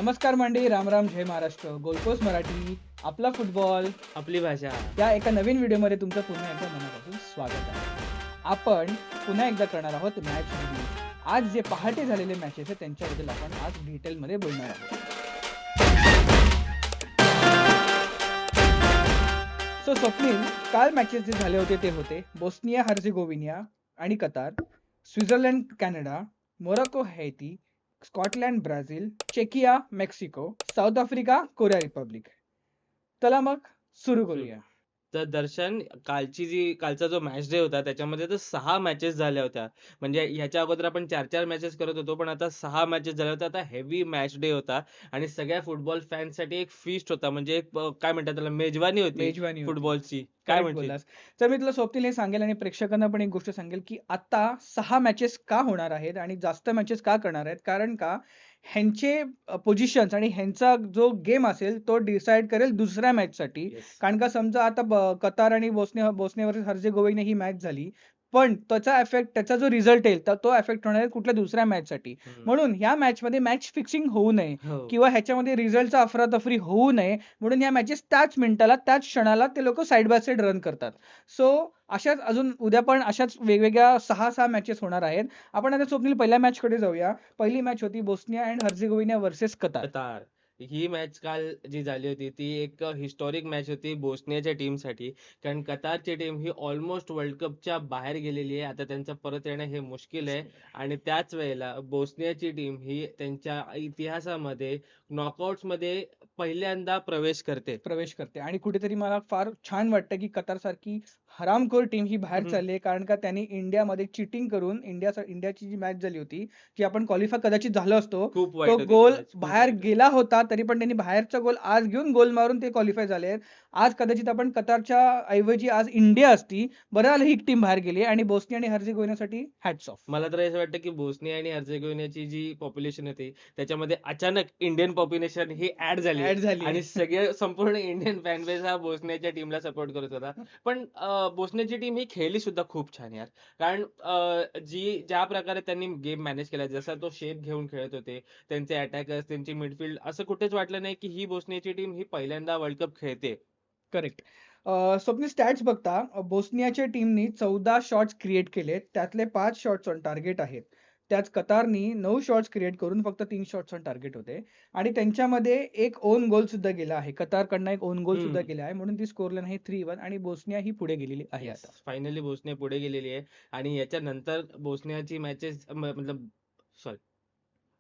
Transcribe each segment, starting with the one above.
नमस्कार मंडळी, राम राम, जय महाराष्ट्र. गोलपोस्ट मराठी, आपला फुटबॉल आपली भाषा. या एका नवीन व्हिडिओमध्ये तुमचं पुन्हा एकदा मनापासून स्वागत आहे. आपण पुन्हा एकदा करणार आहोत मॅच रिव्ह्यू. आज जे पहाटे झालेले मॅचेस आहेत त्यांच्याबद्दल आपण आज डिटेलमध्ये बोलणार आहोत. सो स्वप्नील, काल मॅचेस जे झाले होते ते होते बोस्निया हर्जेगोविना आणि Qatar, Switzerland Canada, Morocco Haiti, Scotland Brazil, चेकिया Mexico, South Africa Korea Republic. चला मग सुरू करूया. तर दर्शन, कालचा जो मॅच डे होता त्याच्यामध्ये तर 6 मॅचेस झाल्या होत्या. म्हणजे ह्याच्या अगोदर आपण 4-4 मॅचेस करत होतो, पण आता 6 मॅचेस झाल्या होत्या. आता हेवी मॅच डे होता आणि सगळ्या फुटबॉल फॅन्ससाठी एक फीस्ट होता. म्हणजे एक काय म्हणतात त्याला, मेजवानी होती फुटबॉलची. काय करेक्ट म्हणशील? बोललास. तर मी तुला स्वप्नील हे सांगेल आणि प्रेक्षकांना पण एक गोष्ट सांगेल की आता 6 मॅचेस का होणार आहेत आणि जास्त मॅचेस का करणार आहेत, कारण का ह्यांचे पोझिशन्स आणि ह्यांचा जो गेम असेल तो डिसाईड करेल दुसऱ्या मॅचसाठी. Yes. कारण का समजा आता कतार आणि बोस्निया वर्सेस हर्जेगोविना ही मॅच झाली, पण त्याचा इफेक्ट, त्याचा जो रिझल्ट येईल तर तो इफेक्ट होणार आहे कुठल्या दुसऱ्या मॅचसाठी. म्हणून ह्या मॅचमध्ये मॅच फिक्सिंग होऊ नये हो. किंवा ह्याच्यामध्ये रिझल्टचा अफरातफरी होऊ नये, म्हणून ह्या मॅचेस त्याच मिनिटाला त्याच क्षणाला ते लोक साइड बाय साइड रन करतात. सो अशाच अजून उद्या पण अशाच वेगवेगळ्या 6 मॅचेस होणार आहेत. आपण आता स्वप्नील पहिल्या मॅच कडे जाऊया. पहिली मॅच होती Bosnia and Herzegovina versus Qatar. Qatar. He match काल जी झाली होती ती एक हिस्टॉरिक मॅच होती बोस्नियाच्या टीमसाठी. कारण कतारची टीम ही ऑलमोस्ट वर्ल्ड कपच्या बाहेर गेलेली आहे. आता त्यांचं परत येणं हे मुश्किल आहे. आणि त्याच वेळेला बोस्नियाची टीम ही त्यांच्या इतिहासामध्ये नॉकआउट्स मध्ये पहिल्यांदा प्रवेश करते आणि कुठेतरी मला फार छान वाटतं की कतार सारखी हरामखोर टीम ही बाहेर चालली आहे, कारण का त्यांनी इंडियामध्ये चिटिंग करून इंडियाची जी मॅच झाली होती की आपण क्वालिफाय कदाचित झालो असतो, खूप वाईट तो होती ती गोल match, खूप बाहेर वाईट होती. गेला होता, तरी पण त्यांनी बाहेरचा गोल आज घेऊन गोल मारून ते क्वालिफाय झाले आहेत. आज कदाचित आपण कतारच्या ऐवजी आज इंडिया असती, बरं झालं ही टीम बाहेर गेली. आणि बोस्निया आणि हर्जेगोविनासाठी हॅट्स ऑफ. मला तर असं वाटतं की बोस्निया आणि हर्जेगोविनाची जी पॉप्युलेशन होती त्याच्यामध्ये अचानक इंडियन पॉप्युलेशन ही ऍड झाली ऍड झाली आणि सगळे संपूर्ण इंडियन फॅन बेस हा बोस्नियाच्या टीमला सपोर्ट करत होता. पण बोस्नियाची टीम ही खेळली सुद्धा खूप छान यार. कारण ज्या प्रकारे त्यांनी गेम मॅनेज केला, जसा तो शेप घेऊन खेळत होते त्यांचे अटॅकर्स, त्यांची मिडफील्ड, असं कुठेच वाटलं नाही की ही बोस्नियाची टीम ही पहिल्यांदा वर्ल्ड कप खेळते. करेक्ट. स्वप्नील, स्टॅट्स बघता बोस्नियाच्या टीमनी 14 शॉट्स क्रिएट केलेत, त्यातले 5 शॉट्स ऑन टार्गेट आहेत. त्याच कतारनी 9 शॉट्स क्रिएट करून फक्त 3 शॉट्स ऑन टार्गेट होते. आणि त्यांच्यामध्ये एक ओन गोल सुद्धा गेला आहे, कतारकडनं एक ओन गोल सुद्धा गेला आहे, म्हणून ती स्कोर लाईन आहे 3-1 आणि बोस्निया ही पुढे गेलेली आहे आता. फायनली बोस्निया पुढे गेलेली आहे. आणि याच्यानंतर बोस्नियाची मॅचेस मतलब सॉरी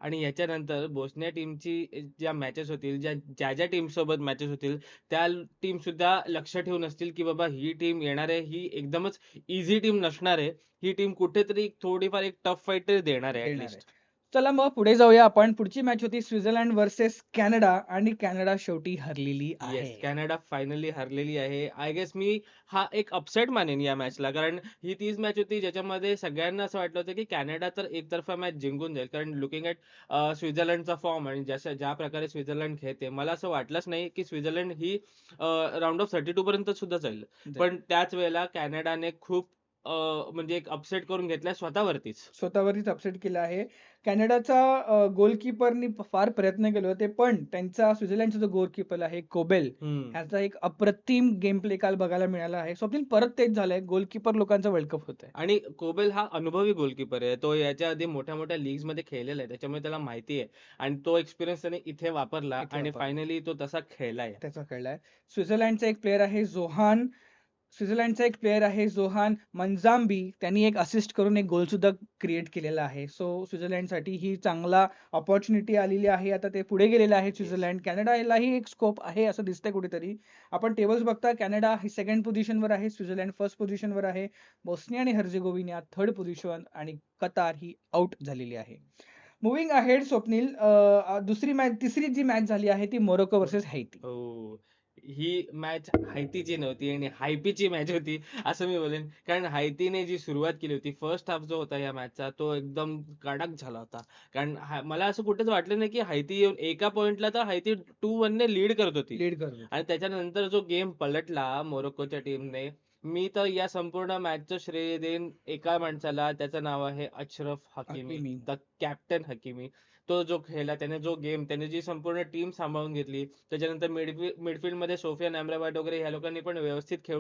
आणि याच्यानंतर बोस्निया टीमची ज्या मॅचेस होतील, ज्या ज्या टीम सोबत मॅचेस होतील, त्या टीम सुद्धा लक्ष ठेवून असतील की बाबा ही टीम येणार आहे, ही एकदमच इझी टीम नसणार आहे. ही टीम कुठेतरी थोडीफार एक टफ फाईट देणार आहे देणार आहे. ऍटलिस्ट. चला मग पुढे जाऊया आपण. पुढची मॅच होती स्वित्झर्लंड वर्सेस कॅनडा आणि कॅनडा शेवटी हरलेली आहे. येस, कॅनडा फायनली हरलेली आहे. आय गेस मी हा एक अपसेट मानेन या मॅचला. कारण ही तीच मॅच होती ज्याच्यामध्ये सगळ्यांना असं वाटलं होतं की कॅनडा तर एकतर्फा मॅच जिंकून जाईल. कारण लुकिंग ॲट स्वित्झर्लंडचा फॉर्म आणि ज्या प्रकारे स्वित्झर्लंड खेळते, मला असं वाटलंच नाही की स्वित्झर्लंड ही राऊंड ऑफ 32 पर्यंत सुद्धा जाईल. पण त्याच वेळेला कॅनडाने खूप म्हणजे एक अपसेट करून घेतलाय स्वतःवरतीच अपसेट केला आहे. कॅनडाचा गोलकीपरनी फार प्रयत्न केले होते, पण त्यांचा स्वित्झर्लंडचा जो गोलकीपर आहे कोबेल, ह्याचा एक अप्रतिम गेम प्ले काल बघायला मिळाला आहे. स्वप्नील, परत तेच झालंय, गोलकीपर लोकांचा वर्ल्ड कप होत आहे. आणि कोबेल हा अनुभवी गोलकीपर आहे. तो याच्या आधी मोठ्या मोठ्या लीग्स मध्ये खेळलेला आहे, त्याच्यामुळे त्याला माहिती आहे. आणि तो एक्सपिरियन्स त्याने इथे वापरला आणि फायनली तो तसा खेळलाय. त्याचा खेळलाय. स्वित्झर्लंडचा एक प्लेअर आहे जोहान स्वित्झर्लंडचा एक प्लेअर आहे जोहान मंजाम्बी, त्यांनी एक असिस्ट करून एक गोल सुद्धा क्रिएट केलेला आहे. सो स्वित्झर्लंडसाठी ही चांगला ऑपॉर्च्युनिटी आलेली आहे. आता ते पुढे गेलेले आहे स्वित्झर्लंड. कॅनडालाही एक स्कोप आहे असं दिसतंय कुठेतरी. आपण टेबल्स बघता, कॅनडा ही सेकंड पोझिशनवर आहे, स्वित्झर्लंड फर्स्ट पोझिशनवर आहे, बोस्निया आणि हर्जेगोविना थर्ड पोझिशन आणि कतार ही आउट झालेली आहे. मुव्हिंग अहेड स्वप्नील, तिसरी जी मॅच झाली आहे ती मोरोको वर्सेस हैती. हो, ही मॅच हैतीची नव्हती आणि हायपीची मॅच होती असं मी बोलेन. कारण हायतीने जी सुरुवात केली होती, फर्स्ट हाफ जो होता या मॅचचा तो एकदम कडक झाला होता. कारण मला असं कुठेच वाटलं नाही की हायती येऊन एका पॉइंटला तर हायती 2-1 ने लीड करत होती. लीड करतो. आणि त्याच्यानंतर जो गेम पलटला मोरोक्कोच्या टीमने, मी तर या संपूर्ण मॅचचं श्रेय देईन एका माणसाला. त्याचं नाव आहे अशरफ हकीमी, हकीमी. The captain Hakimi. तो जो खेळला, त्याने जो गेम, त्याने जी संपूर्ण टीम सांभाळून घेतली. त्याच्यानंतर मिडफील्डमध्ये सोफियान अम्राबाट वगैरे ह्या लोकांनी पण व्यवस्थित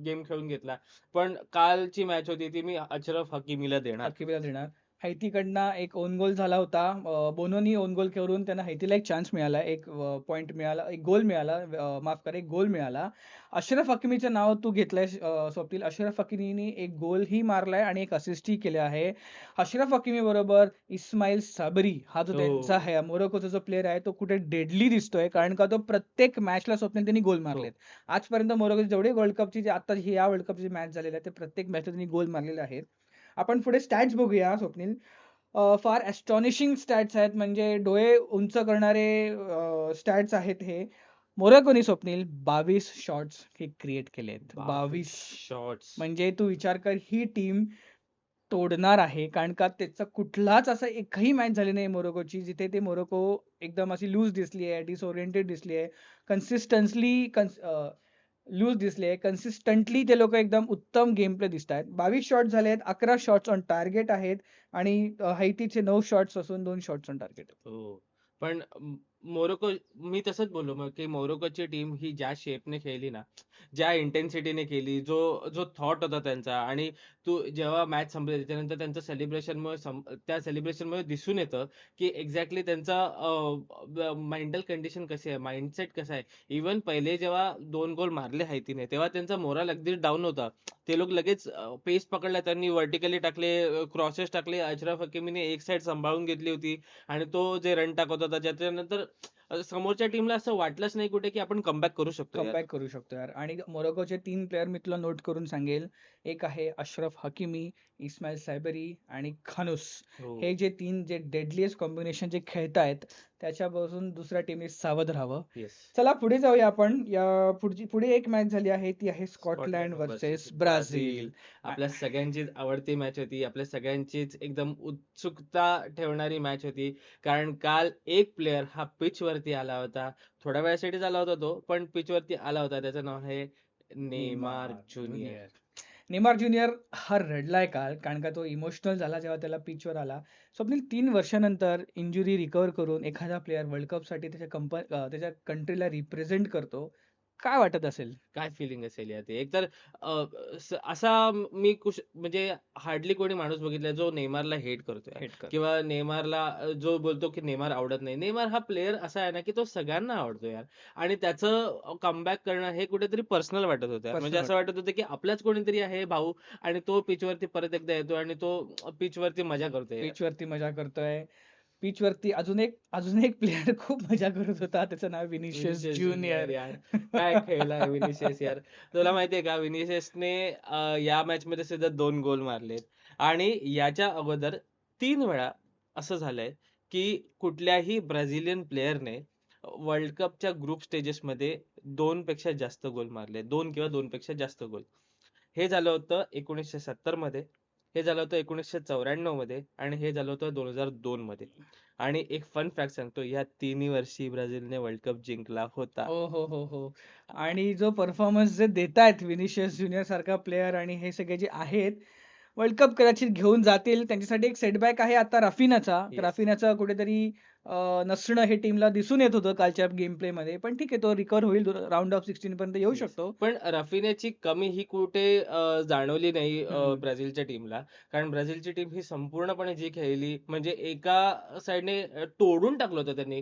गेम खेळून घेतला. पण कालची मॅच होती ती मी अशरफ हकीमीला देणार. हकीमीला देणार. हैतीकडनं एक ओन गोल झाला होता. बोनोनी ओन गोल करून त्यांना हैतीला एक चान्स मिळाला, एक पॉइंट मिळाला, एक गोल मिळाला, माफ करा, एक गोल मिळाला. अशरफ हकीमीचं नाव तू घेतलंय स्वप्नील. अशरफ हकीमीने एक गोलही मारलाय आणि एक असिस्टही केले आहे. अशरफ हकीमी बरोबर इस्माईल साबरी हा जो त्यांचा हो, आहे, मोरोकोचा जो प्लेअर आहे, तो कुठे डेडली दिसतोय, कारण का तो प्रत्येक मॅचला स्वप्नील त्यांनी गोल हो. मारलेत. आजपर्यंत मोरोकोचे जेवढे वर्ल्ड कपची जे आता या वर्ल्ड कपची मॅच झालेली आहे, ते प्रत्येक मॅचला त्यांनी गोल मारलेले आहेत. आपण पुढे स्टॅट्स बघूया स्वप्नील. फार ॲस्टॉनिशिंग स्टॅट्स आहेत, म्हणजे डोळे उंच करणारे स्टॅट्स आहेत हे. मोरोकोनी स्वप्नील 22 शॉट्स हे क्रिएट केलेत. 22 22 शॉट्स. म्हणजे तू विचार कर, ही टीम तोडणार आहे, कारण का त्याचा कुठलाच असा एकही मॅच झाली नाही मोरोकोची जिथे ते मोरोको एकदम अशी लूज दिसली आहे, डिसओरिएंटेड दिसली आहे. कन्सिस्टन्सली लूज दिसले, कन्सिस्टंटली ते लोक एकदम उत्तम गेम प्ले दिसत आहेत. 22 शॉट झाले आहेत, 11 शॉट्स ऑन टार्गेट आहेत आणि हैतीचे 9 शॉट्स असून 2 शॉट्स ऑन टार्गेट. हो. पण मोरोको, मी तसंच बोललो मग, की मोरोकोची टीम ही ज्या शेपने खेळली ना, ज्या इंटेन्सिटीने केली, जो जो थॉट होता त्यांचा, आणि तू जेव्हा मॅच संपली त्याच्यानंतर त्यांचं त्या सेलिब्रेशनमुळे दिसून येतं, की एक्झॅक्टली त्यांचा मेंटल कंडिशन कशी आहे, माइंडसेट कसा आहे. इव्हन पहिले जेव्हा 2 गोल मारले हैतीने, तेव्हा त्यांचा मोराल अगदीच डाऊन होता. ते लोक लगेच पेस पकडला, त्यांनी व्हर्टिकली टाकले, क्रॉसेस टाकले. अशरफ हकीमीने एक साइड सांभाळून घेतली होती आणि तो जे रन टाकत होता, त्याच्यानंतर समोरच्या टीमला असं वाटलंच नाही कुठे, की आपण कमबॅक करू शकतो यार. कमबॅक करू शकतो यार. आणि मोरोकोचे 3 प्लेयर मी तुला नोट करून सांगेल. एक आहे अशरफ हकीमी, इस्माईल सायबरी आणि खानुस. हो. हे जे 3 जे डेडलीस्ट कॉम्बिनेशन जे खेळतायत, त्याच्यापासून दुसऱ्या टीमने सावध राहावं. येस. चला पुढे जाऊया आपण. पुढे एक मॅच झाली आहे, ती आहे Scotland Scotland versus versus Brazil. Brazil. आपल्या सगळ्यांचीच आवडती मॅच होती. आपल्या सगळ्यांचीच एकदम उत्सुकता ठेवणारी मॅच होती. कारण काल एक प्लेयर हा पिच वरती आला होता. थोड्या वेळासाठीच आला होता तो, पण पिच वरती आला होता. त्याचं नाव आहे Neymar Neymar junior. Junior. Neymar junior हा रडलाय काल, कारण का तो इमोशनल झाला जेव्हा त्याला पिचवर आला. स्वप्नील 3 वर्षानंतर इंजुरी रिकव्हर करून एखादा प्लेअर वर्ल्ड कपसाठी त्याच्या कंट्रीला रिप्रेझेंट करतो. काय वाटत असेल? काय फिलिंग असेल यार ते. एकतर असा मी म्हणजे हार्डली कोणी माणूस बघितलाय जो नेमारला हेट करतोय हेट करतो. किंवा नेमारला जो बोलतो की नेमार आवडत नाही. नेमार हा प्लेयर असा आहे ना, की तो सगळ्यांना आवडतो यार. आणि त्याचं कमबॅक करणं हे कुठेतरी पर्सनल वाटत होतं यार. म्हणजे पर्सनल असं वाटत होतं, की आपलाच कोणीतरी आहे भाऊ, आणि तो पिचवरती परत एकदा येतो आणि तो पिचवरती मजा करतोय यार. पिचवरती मजा करतोय. पिचवरती अजून एक प्लेअर खूप मजा करत होता. त्याचं नाव विनिशियस विनिशियस ज्युनियर ज्युनियर. यार. काय खेळलाय विनिशियस यार. तुला माहितीये का, विनिशियसने या मॅच मध्ये सुद्धा 2 गोल मारलेत. आणि याच्या अगोदर 3 वेळा असं झालंय, की कुठल्याही ब्राझिलियन प्लेयरने वर्ल्ड कपच्या ग्रुप स्टेजेसमध्ये 2 पेक्षा जास्त गोल मारले. 2 किंवा 2 पेक्षा जास्त गोल. हे झालं होतं 1970 मध्ये, हे झालं होतं 1994 मध्ये, आणि हे झालं होतं 2002 मध्ये. आणि एक फन फॅक्ट सांगतो, या तिन्ही वर्षी ब्राझीलने वर्ल्ड कप जिंकला होता. हो, हो, हो, हो. आणि जो परफॉर्मन्स जे देतायत विनिशियस ज्युनियर सारखा प्लेअर आणि हे सगळे जे आहेत, वर्ल्ड कप कदाचित घेऊन जातील. त्यांच्यासाठी एक सेटबॅक आहे आता राफिनाचा. येस. राफिनाचं कुठेतरी नसणं हे टीमला दिसून येत होतं कालच्या गेम प्लेमध्ये. पण ठीक आहे, तो रिकव्हर होईल. राउंड ऑफ 16 पर्यंत येऊ येस. शकतो. पण रफिन्याची कमी ही कुठे जाणवली नाही हं. ब्राझीलच्या टीमला. कारण ब्राझीलची टीम ही संपूर्णपणे जी खेळली, म्हणजे एका साइडने तोडून टाकलं होतं त्यांनी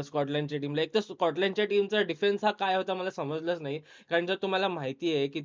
स्कॉटलंडच्या टीमला. एक तर स्कॉटलंडच्या टीमचा डिफेन्स हा काय होता मला समजलंच नाही. कारण जर तुम्हाला माहिती आहे, की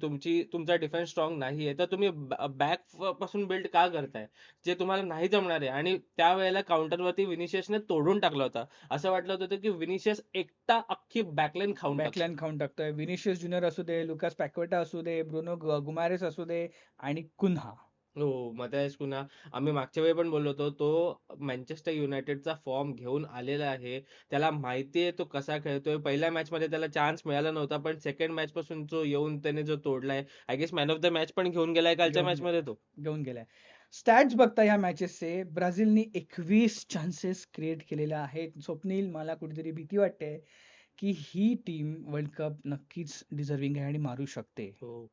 तुमचा डिफेन्स स्ट्रॉंग नाहीये, तर तुम्ही बॅक पासून बिल्ड का करताय? जे तुम्हाला नाही जमणार आहे. आणि त्यावेळेला काउंटरवरती विनिसियसने तोडून टाकला होता. असं वाटलं होतं, की विनिसियस एकटा अख्खी बॅकलाईन खाऊन टाकतो. बॅकलाईन खाऊन टाकतोय. विनिशियस ज्युनियर असू दे, लुकास पॅक्वेटा असू दे, ब्रुनो गुमारेस असू दे आणि कुन्हा. हो, मतायच कुन्हा. आम्ही मागच्या वेळी पण बोललो होतो, तो मँचेस्टर युनायटेडचा फॉर्म घेऊन आलेला आहे. त्याला माहिती आहे तो कसा खेळतोय. पहिल्या मॅचमध्ये त्याला चान्स मिळाला नव्हता, पण सेकंड मॅचपासून जो येऊन त्याने जो तोडलाय, I guess man of the match पण घेऊन गेलाय कालच्या घेऊन मॅचमध्ये तो. घेऊन गेलाय. स्टॅट्स बघता ह्या मॅचेसचे, ब्राझीलनी 21 चान्सेस क्रिएट केलेल्या आहेत. स्वप्नील, मला कुठेतरी भीती वाटते, की ही टीम वर्ल्ड कप नक्कीच डिझर्विंग आहे आणि मारू शकते. हो.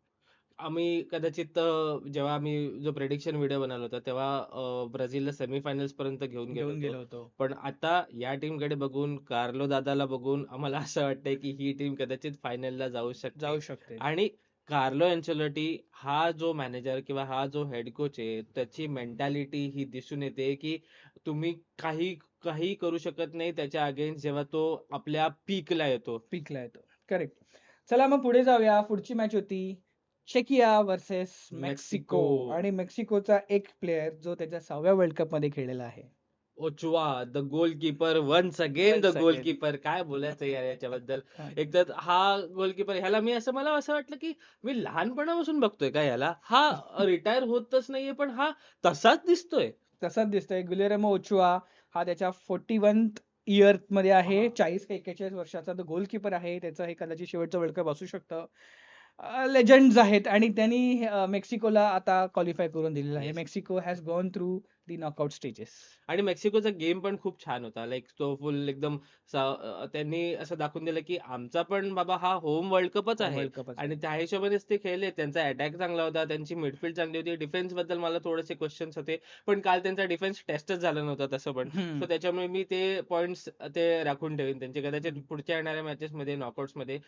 आम्ही कदाचित जेव्हा आम्ही जो प्रेडिक्शन व्हिडिओ बनवला होता तेव्हा ब्राझीलला सेमीफायनल्स पर्यंत घेऊन गेलो घेऊन होतो. गेलो होतो. पण आता या टीमकडे बघून, कार्लो दादाला बघून आम्हाला असं वाटतंय की ही टीम कदाचित फायनलला जाऊ शकते. जाऊ शकते. आणि कार्लो अँचेलोटी हा जो मॅनेजर किंवा हा जो हेड कोच आहे, त्याची मेंटॅलिटी ही दिसून येते की तुम्ही काही करू शकत नाही त्याच्या अगेन्स्ट जेव्हा तो आपल्या पीकला येतो. पीकला येतो. करेक्ट. चला मग पुढे जाऊया. पुढची मॅच होती चेकिया वर्सेस मेक्सिको मेक्सिको. आणि मेक्सिकोचा एक प्लेयर जो त्याच्या 6व्या वर्ल्ड कप मध्ये खेळलेला आहे. Ochoa the goalkeeper once again the Once again. Goalkeeper. काय बोलायचं यार याच्याबद्दल. हा. एक तर हा गोलकीपर ह्याला मला असं वाटलं की मी लहानपणापासून बघतोय का ह्याला. हा रिटायर होतच नाहीये पण हा तसाच दिसतोय. तसाच दिसतोय. गुलेरमो ओचुआ हा त्याच्या 41th इयर मध्ये आहे. हा. 40 का 41 वर्षाचा तो गोलकीपर आहे. त्याचं हे कदाचित शेवटचं वर्ल्ड कप असू शकतं. लेजंड्स आहेत आणि त्यांनी मेक्सिकोला आता क्वालिफाय करून दिलेलं आहे. Yes. Mexico has gone through the knockout stages. आणि मेक्सिकोचा गेम पण खूप छान होता. लाइक तो फुल एकदम त्यांनी असं दाखवून दिलं की आमचा पण बाबा हा होम वर्ल्ड कपच आहे. वर्ल्ड कप आणि त्या हिशोबानेच ते खेळले. त्यांचा अटॅक चांगला होता. त्यांची मिडफील्ड चांगली होती. डिफेन्स बद्दल मला थोडेसे क्वेश्चन्स होते. पण काल त्यांचा डिफेन्स टेस्टच झाला नव्हता तसं पण. सो त्याच्यामुळे मी ते पॉइंट्स ते राखून ठेवीन. त्यांचे कदाचित पुढच्या येणाऱ्या मॅचेसमध्ये नॉकआउट्समध्ये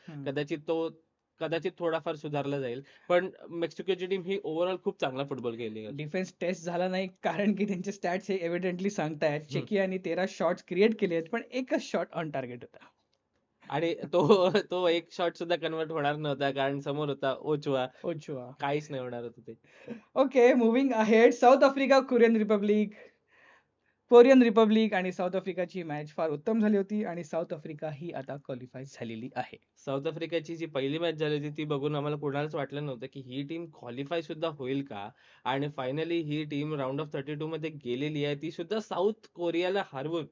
कदाचित थोडाफार सुधारला जाईल. पण मेक्सिकोची टीम ही ओव्हरऑल खूप चांगला फुटबॉल खेळली. डिफेन्स टेस्ट झाला नाही कारण की त्यांचे स्टॅट्स हे एव्हिडेंटली सांगतायत. चेकियाने 13 शॉट्स क्रिएट केले आहेत पण एकच शॉट ऑन टार्गेट होता. आणि तो एक शॉट सुद्धा कन्वर्ट होणार नव्हता कारण समोर होता ओचुआ. ओचुआ. काहीच नाही होणार होतं ते. Okay, moving ahead. South Africa, Korean Republic आणि साऊथ आफ्रिकाची मॅच फार उत्तम झाली होती आणि साऊथ आफ्रिका ही आता क्वालिफाय झालेली आहे. साऊथ आफ्रिकेची जी पहिली मॅच झाली होती ती बघून आम्हाला कोणालाच वाटलं नव्हतं की ही टीम क्वालिफाय सुद्धा होईल का. आणि finally he team round of 32 मध्ये गेलेली आहे. ती सुद्धा साऊथ कोरियाला हरवून.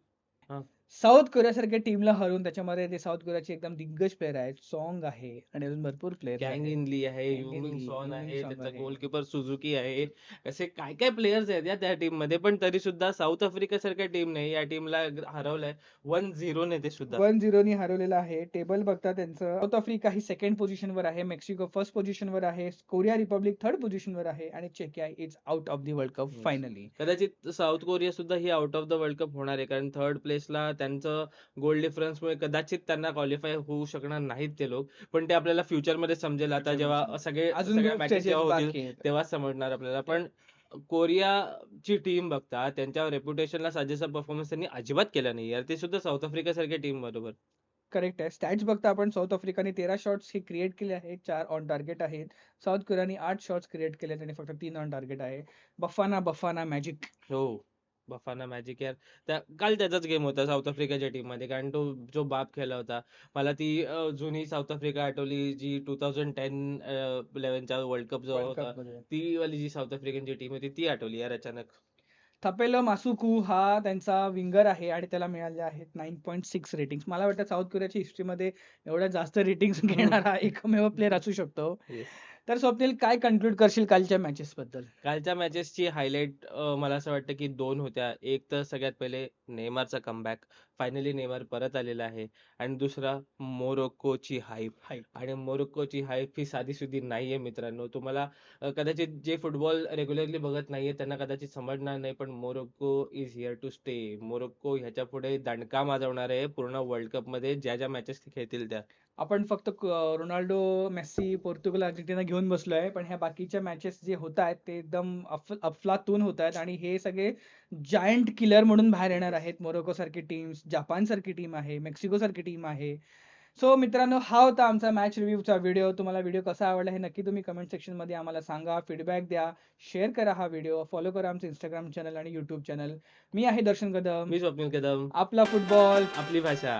हा. साऊथ कोरियासारख्या टीमला हरवून त्याच्यामध्ये ते साऊथ कोरियाचे एकदम दिग्गज प्लेयर आहेत. सॉंग आहे आणि अजून भरपूर प्लेयर गँग आहेत. इन ली आहे, गँग इन युमिंग ली, सॉन आहे, युमिंग सॉन त्याचा आहे. गोलकीपर सुझुकी आहे. असे काय काय प्लेयर्स आहेत या त्या टीम मध्ये. पण तरी सुद्धा साऊथ आफ्रिकेसारख्या टीमने या टीमला हरवलंय 1-0 ने ते सुद्धा. 1-0 नी हरवलेलं आहे. टेबल बघता त्यांचं साऊथ आफ्रिका ही सेकंड पोझिशनवर आहे. मेक्सिको फर्स्ट पोझिशनवर आहे. कोरिया रिपब्लिक थर्ड पोझिशनवर आहे आणि चेकिया is out of the World Cup Yes. Finally. कदाचित साऊथ कोरिया सुद्धा ही out of the World Cup होणार आहे कारण थर्ड प्लेसला त्यांचं गोल डिफरन्समुळे कदाचित त्यांना क्वालिफाय होऊ शकणार नाहीत ते लोक. पण ते आपल्याला फ्युचरमध्ये समजेल आता जेव्हा अजून सगळ्या group मॅचेस stages जेव्हा होतील बाकी आहेत. तेव्हा समजणार आपल्याला. पण कोरियाची टीम बघता त्यांच्या रेप्युटेशनला साजेसा परफॉर्मन्स त्यांनी अजिबात केला नाही यार. ते सुद्धा साऊथ आफ्रिकेसारख्या टीम बरोबर. करेक्ट आहे. स्टॅट्स बघता आपण साऊथ आफ्रिकाने 13 शॉट्स हे क्रिएट केले आहेत. 4 ऑन टार्गेट आहेत. साऊथ कोरियाने 8 शॉट्स क्रिएट केले आणि फक्त 3 ऑन टार्गेट आहे. बफाना मॅजिक. हो. बफाना मॅजिक यार. काल त्याचाच गेम होता साऊथ आफ्रिकाच्या टीम मध्ये कारण तो जो बाप खेळला होता. मला ती जुनी साऊथ आफ्रिका आठवली जी 2010-11चा वर्ल्ड कप जो वर्ल्ड होता. कप मध्ये ती वाली जी साऊथ आफ्रिकनची टीम होती ती आठवली यार अचानक. थपेलो मासुकू हा त्यांचा विंगर आहे आणि त्याला मिळाले आहेत 9.6 रेटिंग्स. मला वाटतं साऊथ कोरियाच्या हिस्ट्रीमध्ये एवढ्या जास्त रेटिंग्स घेणारा एकमेव प्लेअर असू शकतो. Yes. तर स्वप्नील काय कन्क्लूड करशील कालच्या मॅचेस बद्दल? कालच्या मॅचेसची हायलाइट मला असं वाटतं की 2 होत्या. एक तर सगळ्यात पहिले नेमारचा कमबॅक. फायनली नेमार परत आलेला आहे. आणि दुसरा मोरोक्कोची हाईप. आणि मोरोक्कोची हाईप ही साधीसुधी नाहीये मित्रांनो. तुम्हाला कदाचित जे फुटबॉल रेग्युलरली बघत नाहीये त्यांना कदाचित समजणार नाही पण Morocco is here to stay. Morocco ह्याच्या पुढे दणका माजवणार आहे पूर्ण वर्ल्ड कप मध्ये ज्या मॅचेस ते खेळतील त्या. आपण फक्त रोनाल्डो, मेस्सी, पोर्तुगल, अर्जेंटिना घेऊन बसलोय पण ह्या बाकीच्या मॅचेस जे होत आहेत ते एकदम अफलातून होत आहेत आणि हे सगळे जायंट किलर म्हणून बाहेर येणार आहेत. मोरोको सारखी टीम, जपान सारखी टीम आहे, मेक्सिको सारखी टीम आहे. सो मित्रांनो, हा होता आमचा मॅच रिव्ह्यूचा व्हिडिओ. तुम्हाला व्हिडिओ कसा आवडला हे नक्की तुम्ही कमेंट सेक्शन मध्ये आम्हाला सांगा. फीडबॅक द्या, शेअर करा हा व्हिडिओ, फॉलो करा आमचं इंस्टाग्राम चॅनल आणि युट्यूब चॅनल. मी आहे दर्शन कदम. मी स्वप्नील कदम. आपला फुटबॉल आपली भाषा.